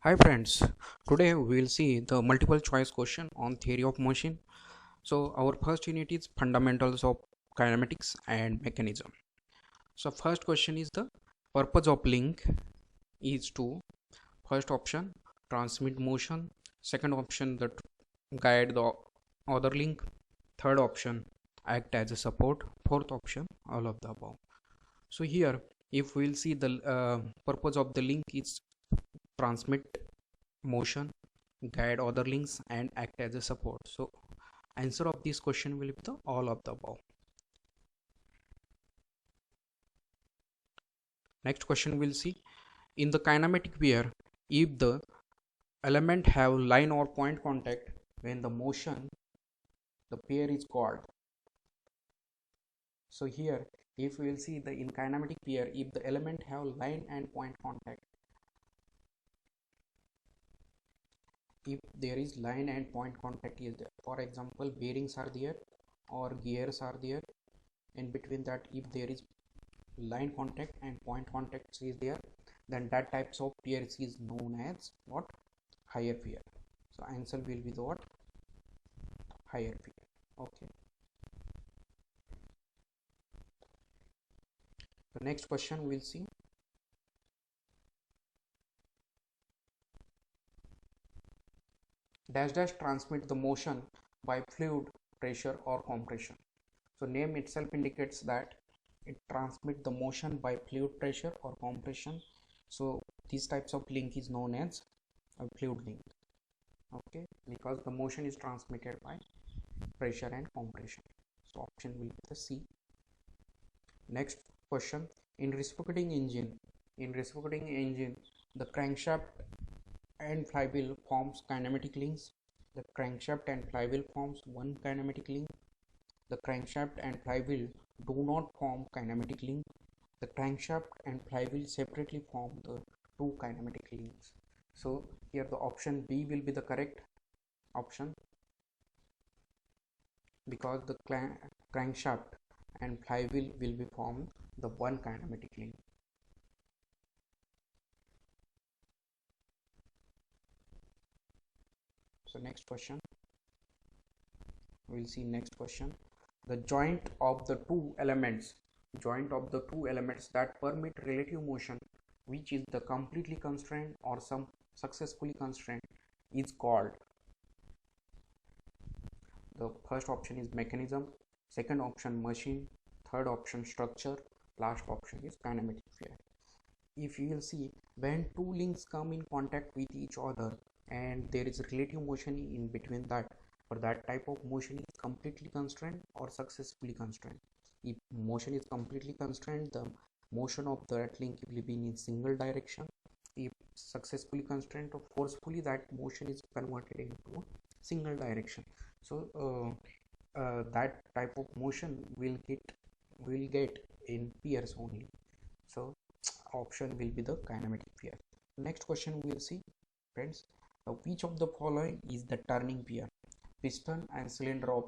Hi friends, today we will see the multiple choice question on theory of motion. So our first unit is fundamentals of kinematics and mechanism. So first question is the purpose of link is to first option transmit motion, second option the guide the other link, third option act as a support, fourth option all of the above. So here if we'll see the purpose of the link is transmit motion, guide other links and act as a support. So answer of this question will be the all of the above. Next question we'll see in the kinematic pair if the element have line or point contact when the motion the pair is called. So here if we will see the in kinematic pair if the element have line and point contact, if there is line and point contact is there, for example bearings are there or gears are there, in between that if there is line contact and point contact is there, then that types of pairs is known as what? Higher pair. So answer will be the what? Higher pair. Okay. The next question we'll see. Dash dash transmit the motion by fluid pressure or compression. So name itself indicates that it transmit the motion by fluid pressure or compression. So these types of link is known as a fluid link. Okay, because the motion is transmitted by pressure and compression. So option will be the C. Next question, in reciprocating engine the crankshaft and flywheel forms kinematic links. The crankshaft and flywheel forms one kinematic link. The crankshaft and flywheel do not form kinematic link. The crankshaft and flywheel separately form the two kinematic links. So here the option B will be the correct option, because the crankshaft and flywheel will be formed the one kinematic link. So next question, we'll see next question. The joint of the two elements that permit relative motion, which is the completely constrained or some successfully constrained, is called. The first option is mechanism, second option machine, third option structure, last option is kinematic pair. If you will see, when two links come in contact with each other and there is relative motion in between that, or that type of motion is completely constrained or successfully constrained. If motion is completely constrained, the motion of that link will be in single direction. If successfully constrained or forcefully, that motion is converted into single direction. So that type of motion will get in pairs only. So option will be the kinematic pair. Next question we'll see, friends, which of the following is the turning pair? Piston and cylinder of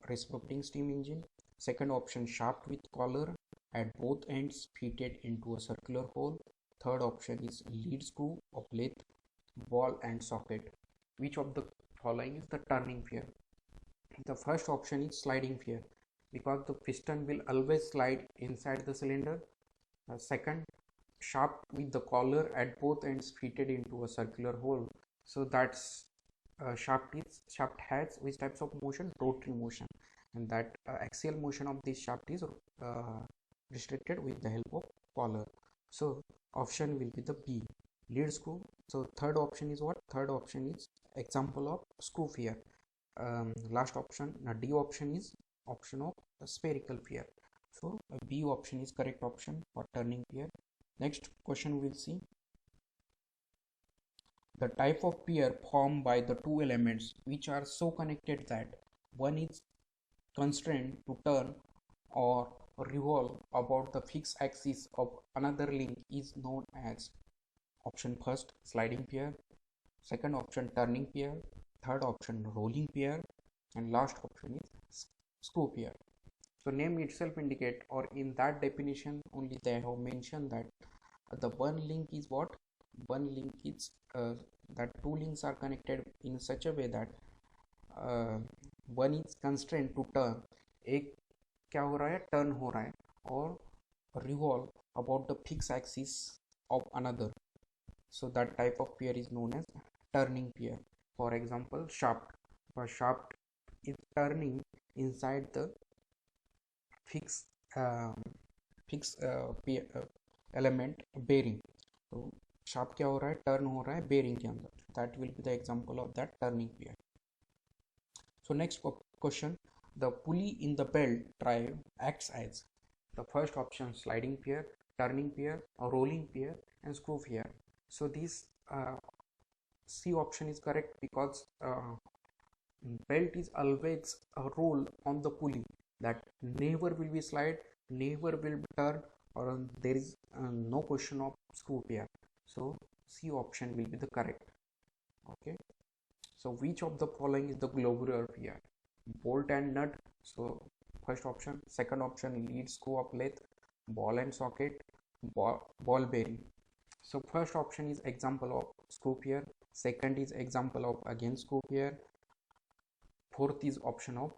reciprocating steam engine. Second option, shaft with collar at both ends fitted into a circular hole. Third option is lead screw of lathe, ball and socket. Which of the following is the turning pair? The first option is sliding pair, because the piston will always slide inside the cylinder. Second, shaft with the collar at both ends fitted into a circular hole. So that's shaft has which types of motion? Rotary motion, and that axial motion of this shaft is restricted with the help of collar. So option will be the B, lead screw. So third option is what? Third option is example of screw pair. Last option, D option is option of spherical pair. So B option is correct option for turning pair. Next question we'll see, the type of pair formed by the two elements which are so connected that one is constrained to turn or revolve about the fixed axis of another link is known as option first sliding pair, second option turning pair, third option rolling pair, and last option is screw pair. So name itself indicate, or in that definition only they have mentioned that the one link is what? one link is that two links are connected in such a way that uh, one is constrained to turn, एक क्या हो रहा है, turn हो रहा है और revolve about the fixed axis of another. So that type of pair is known as turning pair. For example, shaft. A shaft is turning inside the fixed element bearing. तो shaft क्या हो रहा है, turn हो रहा है bearing के अंदर. That will be the example of that turning pair. So next question, the pulley in the belt drive acts as the first option sliding pair, turning pair, a rolling pair, and screw pair. So this C option is correct because belt is always a roll on the pulley that never will be slide, never will be turn, or there is no question of screw pair. So C option will be the correct. Okay. So which of the following is the globular pair? Bolt and nut. So first option. Second option, lead screw of lathe, ball and socket, ball bearing. So first option is example of screw pair. Second is example of again screw pair. Fourth is option of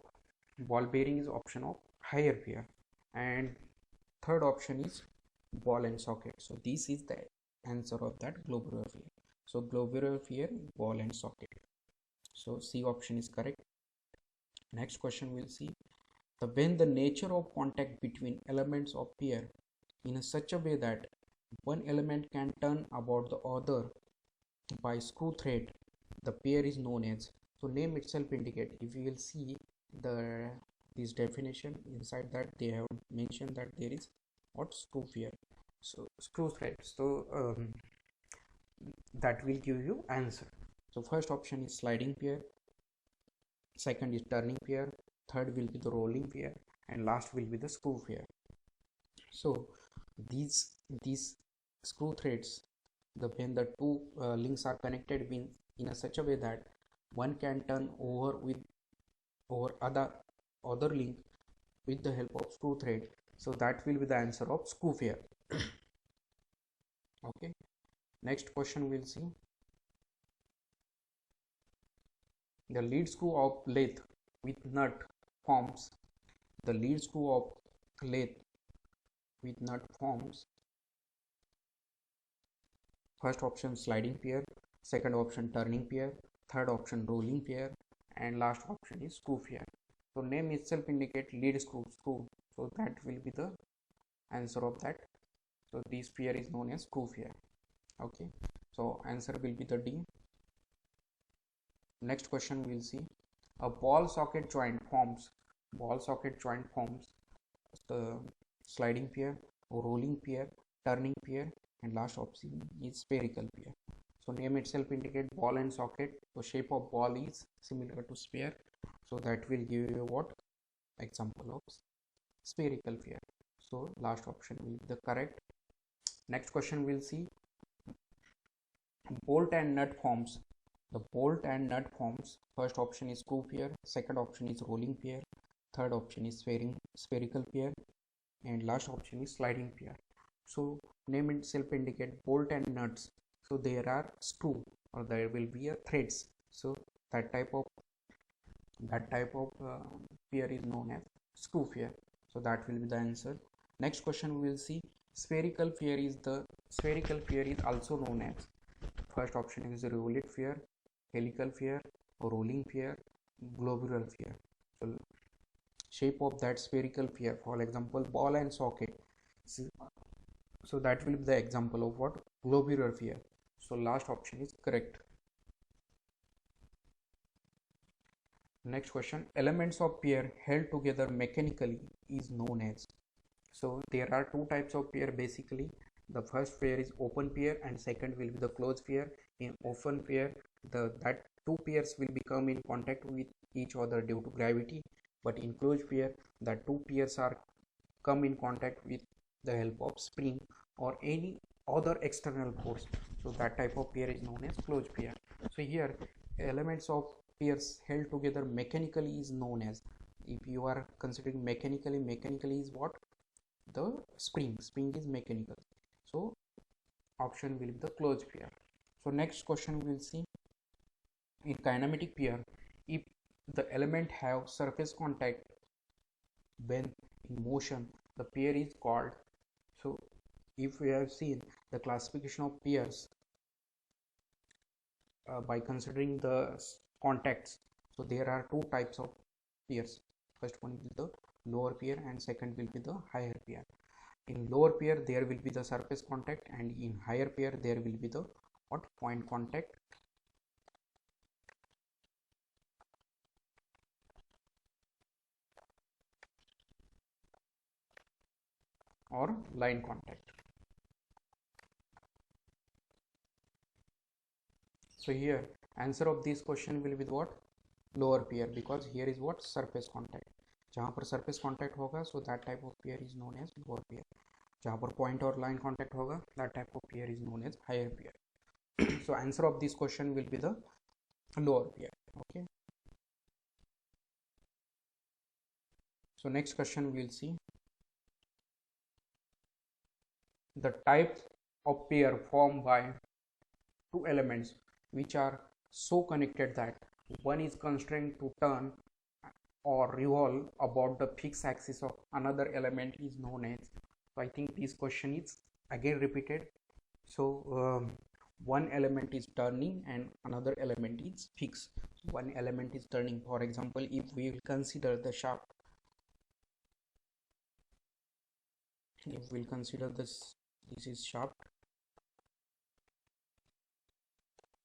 ball bearing is option of higher pair. And third option is ball and socket. So this is the answer of that globular pair. So globular pair, ball and socket. So C option is correct. Next question we'll see, when the nature of contact between elements of pair in such a way that one element can turn about the other by screw thread, the pair is known as. So name itself indicate. If you will see the this definition, inside that they have mentioned that there is what screw pair. So screw thread. So that will give you answer. So first option is sliding pair, second is turning pair, third will be the rolling pair, and last will be the screw pair. So these screw threads, when the two links are connected in a such a way that one can turn over other link with the help of screw thread, so that will be the answer of screw pair. Okay, next question we'll see, the lead screw of lathe with nut forms the lead screw of lathe with nut forms first option sliding pair, second option turning pair, third option rolling pair, and last option is screw pair. So name itself indicate lead screw. So that will be the answer of that. So this pair is known as screw pair. Okay. So answer will be the D. Next question we'll see, a ball socket joint forms the sliding pair, rolling pair, turning pair, and last option is spherical pair. So name itself indicate ball and socket. So shape of ball is similar to sphere. So that will give you what example of spherical pair. So last option will be the correct. Next question we'll see, bolt and nut forms. The bolt and nut forms first option is screw pair, second option is rolling pair, third option is spherical pair, and last option is sliding pair. So name itself indicate bolt and nuts. So there are screw or there will be a threads. So that type of pair is known as screw pair. So that will be the answer. Next question we will see, spherical pair is also known as, first option is the revolute pair, helical pair, rolling pair, globular pair. So shape of that spherical pair, for example ball and socket. So that will be the example of what globular pair. So last option is correct. Next question, elements of pair held together mechanically is known as. So there are two types of pair basically. The first pair is open pair and second will be the closed pair. In open pair, that two pairs will become in contact with each other due to gravity, but in closed pair, the two pairs are come in contact with the help of spring or any other external force. So that type of pair is known as closed pair. So here elements of pairs held together mechanically is known as, if you are considering mechanically is what, the spring is mechanical. So option will be the closed pair. So next question we will see, in kinematic pair, if the element have surface contact when in motion, the pair is called. So if we have seen the classification of pairs by considering the contacts, so there are two types of pairs. First one is the lower pair and second will be the higher pair. In lower pair there will be the surface contact, and in higher pair there will be the what, point contact or line contact. So here answer of this question will be what, lower pair, because here is what, surface contact. जहाँ पर surface contact होगा, so that type of pair is known as lower pair. जहाँ पर point और line contact होगा, that type of pair is known as higher pair. So answer of this question will be the lower pair. Okay. So next question we will see, the type of pair formed by two elements which are so connected that one is constrained to turn or revolve about the fixed axis of another element is known as. So I think this question is again repeated. So one element is turning and another element is fixed. One element is turning, for example, if we will consider the shaft, if we'll consider this is shaft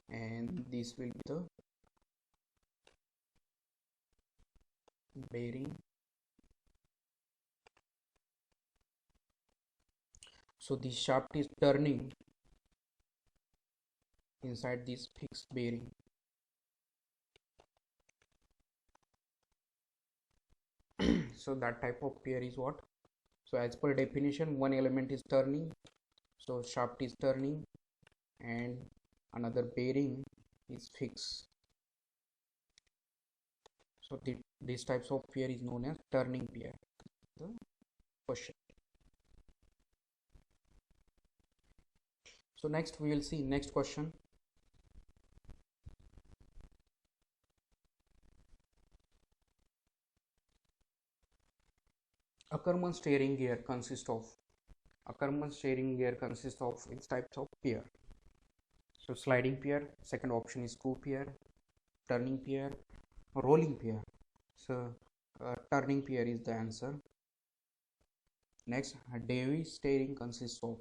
and this will be the bearing. So this shaft is turning inside this fixed bearing. So that type of pair is what? So as per definition, one element is turning, so shaft is turning and another bearing is fixed. So these types of pair is known as turning pair. The question. So next we will see next question. Ackermann steering gear consists of its types of pair. So sliding pair, second option is screw pair, turning pair, rolling pair. So turning pair is the answer. Next, Davis steering consists of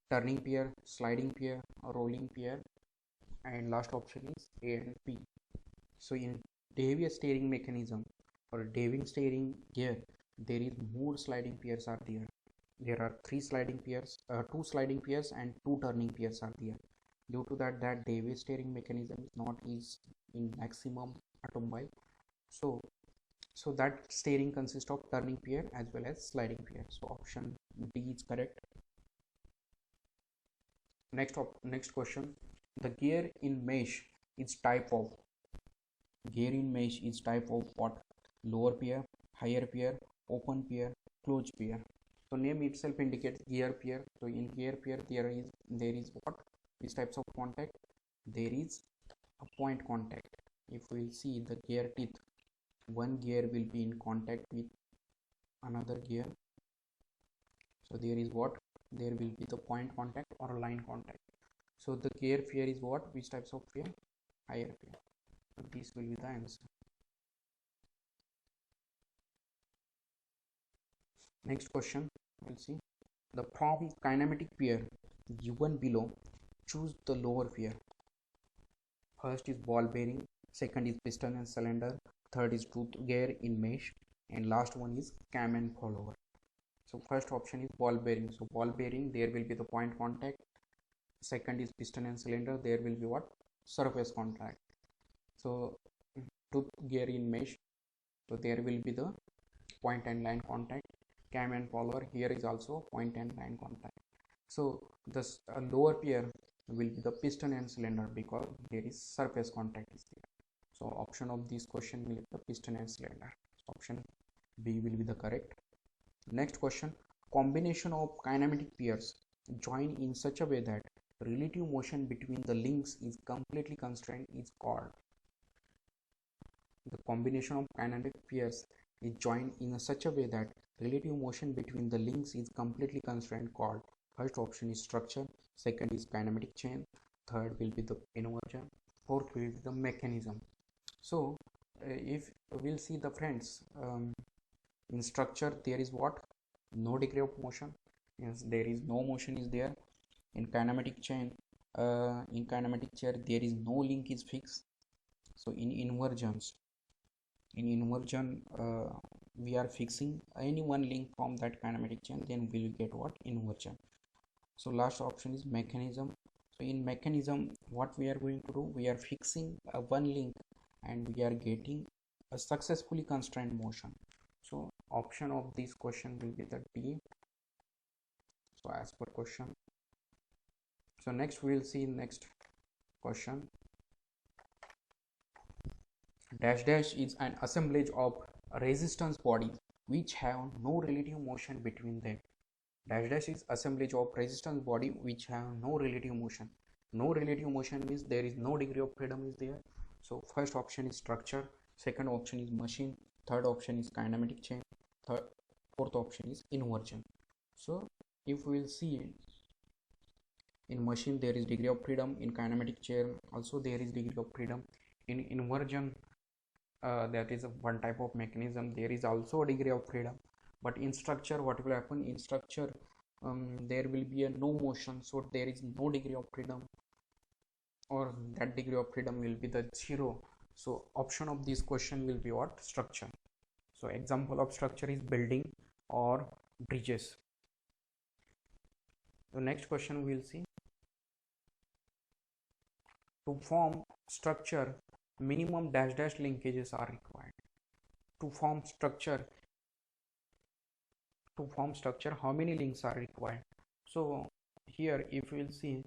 turning pair, sliding pair, rolling pair, and last option is A and P. So in Davis steering mechanism or Davis steering gear, there is more sliding pairs are there. There are two sliding pairs and two turning pairs are there. Due to that Davis steering mechanism is not in maximum automobile. So that steering consists of turning pair as well as sliding pair. So option D is correct. Next question. The gear in mesh is type of what? Lower pair, higher pair, open pair, closed pair. So name itself indicates gear pair. So in gear pair there is what? These types of contact. There is a point contact. If we see the gear teeth, one gear will be in contact with another gear. So there is what? There will be the point contact or line contact. So the gear pair is what? Which types of pair? Higher pair. So this will be the answer. Next question we'll see, the from kinematic pair given below, choose the lower pair. First is ball bearing, second is piston and cylinder, third is tooth gear in mesh, and last one is cam and follower. So first option is ball bearing. So ball bearing, there will be the point contact. Second is piston and cylinder, there will be what? Surface contact. So tooth gear in mesh, so there will be the point and line contact. Cam and follower, here is also point and line contact. So this lower pair will be the piston and cylinder because there is surface contact is there. So option of this question will be the piston and cylinder. Option B will be the correct. Next question, combination of kinematic pairs join in such a way that relative motion between the links is completely constrained is called. The combination of kinetic pairs is joined in such a way that relative motion between the links is completely constrained called. First option is structure, second is kinematic chain, third will be the inversion, fourth will be the mechanism. So if we'll see the friends, in structure there is what? No degree of motion. Yes, there is no motion is there. In kinematic chain, in kinematic chain there is no link is fixed. So in inversions, we are fixing any one link from that kinematic chain, then we will get what? Inversion. So last option is mechanism. So in mechanism, what we are going to do, we are fixing one link and we are getting a successfully constrained motion. So option of this question will be the D. So as per question. So next we will see next question. Dash dash is an assemblage of resistance bodies which have no relative motion between them. Dash dash is assemblage of resistance body which have no relative motion. No relative motion means there is no degree of freedom is there. So first option is structure, second option is machine, third option is kinematic chain, fourth option is inversion. So if we will see, in machine there is degree of freedom, in kinematic chain also there is degree of freedom, in inversion that is one type of mechanism, there is also a degree of freedom. But in structure, what will happen? In structure, there will be a no motion, so there is no degree of freedom, or that degree of freedom will be the 0. So option of this question will be what? Structure. So example of structure is building or bridges. The next question we will see. To form structure, minimum dash dash linkages are required. To form structure, how many links are required? So here if we will see,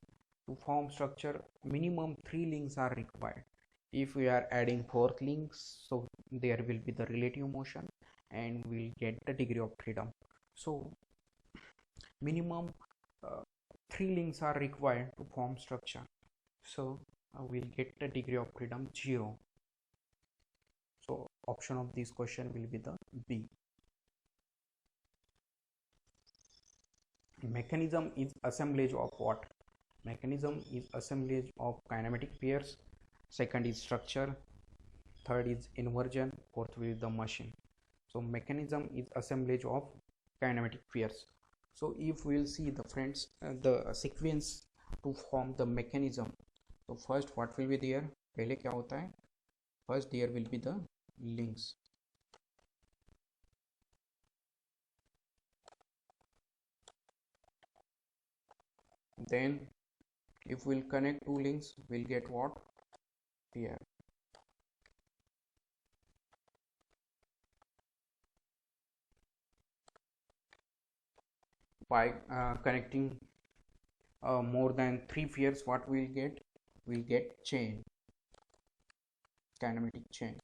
to form structure minimum 3 links are required. If we are adding 4th links, so there will be the relative motion and we'll get the degree of freedom. So minimum 3 links are required to form structure, so we'll get the degree of freedom 0. So option of this question will be the B. Mechanism is assemblage of what? Mechanism is assemblage of kinematic pairs, second is structure, third is inversion, fourth will be the machine. So mechanism is assemblage of kinematic pairs. So if we will see the friends, the sequence to form the mechanism, so first what will be there? पहले क्या होता है? First there will be the links. Then if we'll connect 2 links, we'll get what? Pair. By connecting more than 3 pairs, what we'll get? We'll get chain, kinematic chain.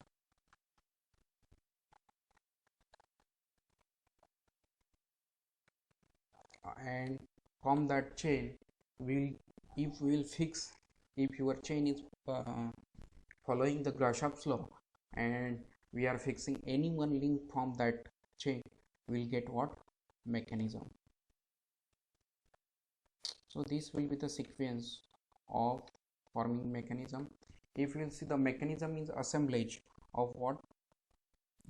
And from that chain, if your chain is following the Grashopp's law, and we are fixing any one link from that chain, we'll get what? Mechanism. So this will be the sequence of forming mechanism. If you will see, the mechanism is assemblage of what?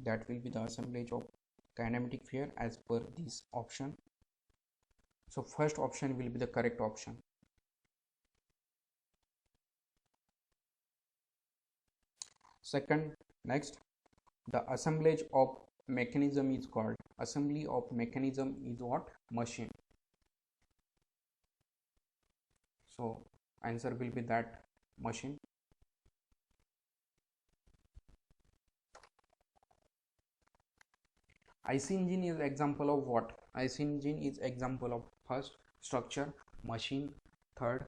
That will be the assemblage of kinematic pair as per this option. So first option will be the correct option. Second, next, the assemblage of mechanism is called. Assembly of mechanism is what? Machine. So answer will be that, machine. IC engine is example of what? IC engine is example of first structure, machine, third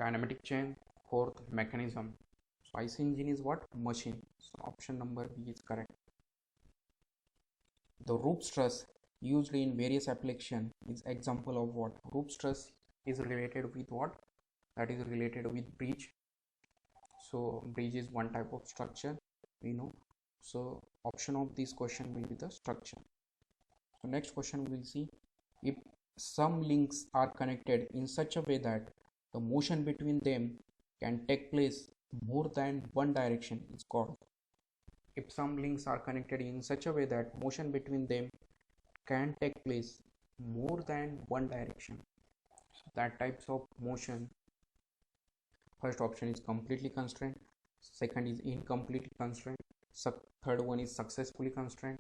kinematic chain, fourth mechanism. So IC engine is what? Machine. So option number B is correct. The roof truss used in various applications is example of what? Roof truss is related with what? That is related with bridge. So bridge is one type of structure, we know. So option of this question will be the structure. So next question we will see, if some links are connected in such a way that the motion between them can take place more than one direction is called. If some links are connected in such a way that motion between them can take place more than one direction, so that types of motion, first option is completely constrained, second is incompletely constrained, third one is successfully constrained,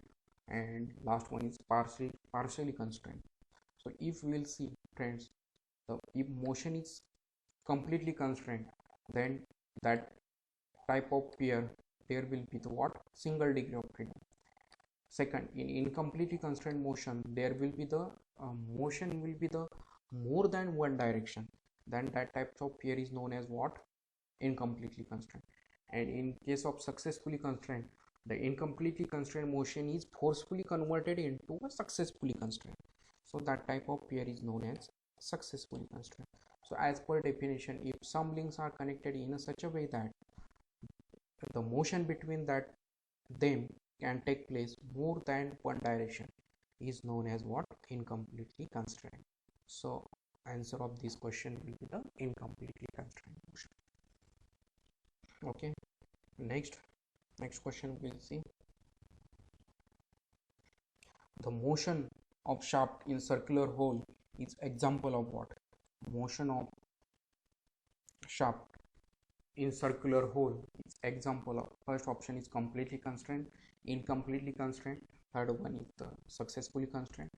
and last one is partially constrained. So if we will see, friends, if motion is completely constrained, then that type of pair, there will be the what? Single degree of freedom. Second, in incompletely constrained motion, there will be the motion will be the more than one direction, then that type of pair is known as what? Incompletely constrained. And in case of successfully constrained, the incompletely constrained motion is forcefully converted into a successfully constrained, so that type of pair is known as successfully constrained. So as per definition, if some links are connected in such a way that the motion between them can take place more than one direction is known as what? Incompletely constrained. So answer of this question will be the incompletely constrained motion. Okay, next question we'll see, the motion of shaft in circular hole is example of what? Motion of shaft in circular hole is example of, first option is completely constrained, incompletely constrained, third one is the successfully constrained,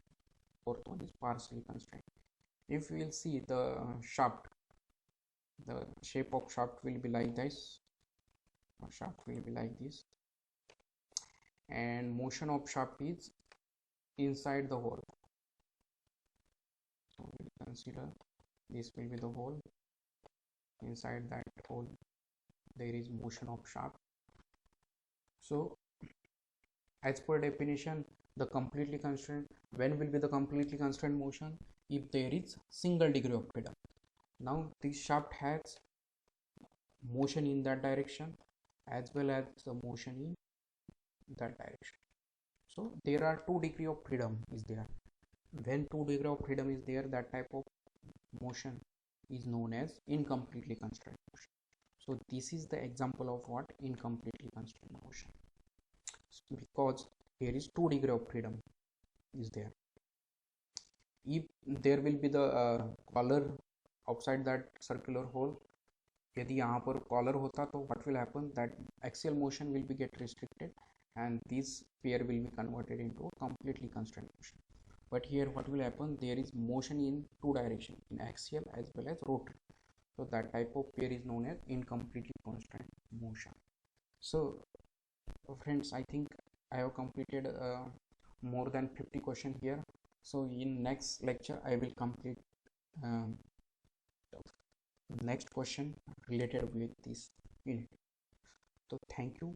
fourth one is partially constrained. If we will see the shaft, the shape of shaft will be like this, shaft will be like this, and motion of shaft is inside the hole. So we will consider this will be the hole, inside that hole there is motion of shaft. So as per definition, the completely constrained, when will be the completely constrained motion? If there is single degree of freedom. Now this shaft has motion in that direction as well as the motion in that direction. So there are 2 degree of freedom is there. When 2 degree of freedom is there, that type of motion is known as incompletely constrained motion. So this is the example of what? Incompletely constrained motion, because here is 2 degree of freedom is there. If there will be the collar outside that circular hole, यदि यहाँ पर collar होता तो what will happen, that axial motion will be get restricted and this pair will be converted into a completely constrained motion. But here what will happen, there is motion in 2 direction, in axial as well as rotary, so that type of pair is known as incompletely constrained motion. So friends, I think I have completed more than 50 questions here. So in next lecture I will complete um, next question related with this unit. So thank you.